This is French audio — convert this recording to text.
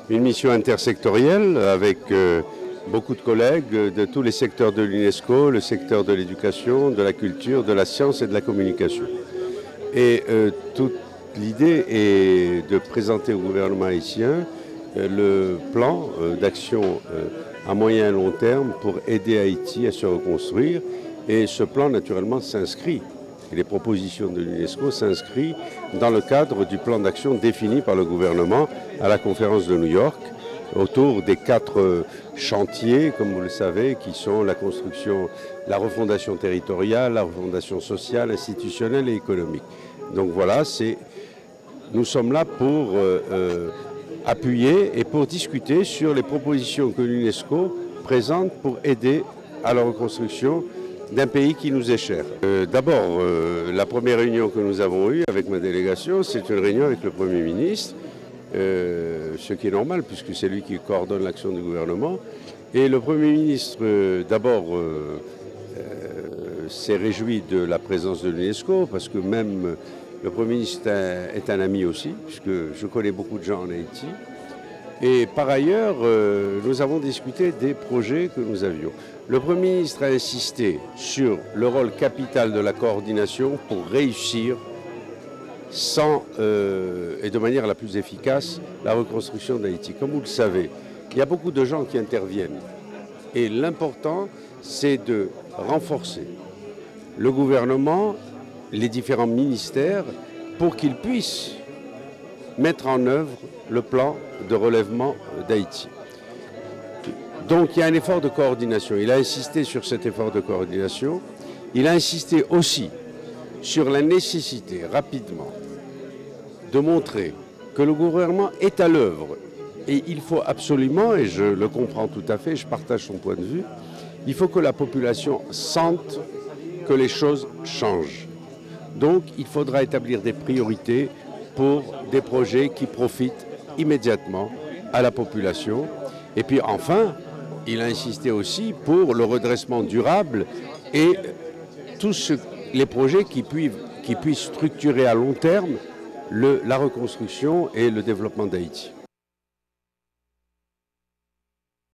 une mission intersectorielle avec beaucoup de collègues de tous les secteurs de l'UNESCO, le secteur de l'éducation, de la culture, de la science et de la communication. Et toute l'idée est de présenter au gouvernement haïtien le plan d'action à moyen et long terme pour aider Haïti à se reconstruire. Et ce plan, naturellement, s'inscrit, et les propositions de l'UNESCO s'inscrivent dans le cadre du plan d'action défini par le gouvernement à la conférence de New York, autour des 4 chantiers, comme vous le savez, qui sont la construction, la refondation territoriale, la refondation sociale, institutionnelle et économique. Donc voilà, nous sommes là pour appuyer et pour discuter sur les propositions que l'UNESCO présente pour aider à la reconstruction d'un pays qui nous est cher. D'abord, la première réunion que nous avons eue avec ma délégation, c'est une réunion avec le Premier ministre, ce qui est normal puisque c'est lui qui coordonne l'action du gouvernement. Et le Premier ministre, d'abord, s'est réjoui de la présence de l'UNESCO parce que même le Premier ministre est un ami aussi, puisque je connais beaucoup de gens en Haïti. Et par ailleurs, nous avons discuté des projets que nous avions. Le Premier ministre a insisté sur le rôle capital de la coordination pour réussir et de manière la plus efficace la reconstruction d'Haïti. Comme vous le savez, il y a beaucoup de gens qui interviennent. Et l'important, c'est de renforcer le gouvernement, les différents ministères, pour qu'ils puissent mettre en œuvre le plan de relèvement d'Haïti. Donc il y a un effort de coordination. Il a insisté sur cet effort de coordination. Il a insisté aussi sur la nécessité, rapidement, de montrer que le gouvernement est à l'œuvre. Et il faut absolument, et je le comprends tout à fait, je partage son point de vue, il faut que la population sente que les choses changent. Donc il faudra établir des priorités pour des projets qui profitent immédiatement à la population. Et puis enfin, il a insisté aussi pour le redressement durable et tous les projets qui puissent structurer à long terme la reconstruction et le développement d'Haïti.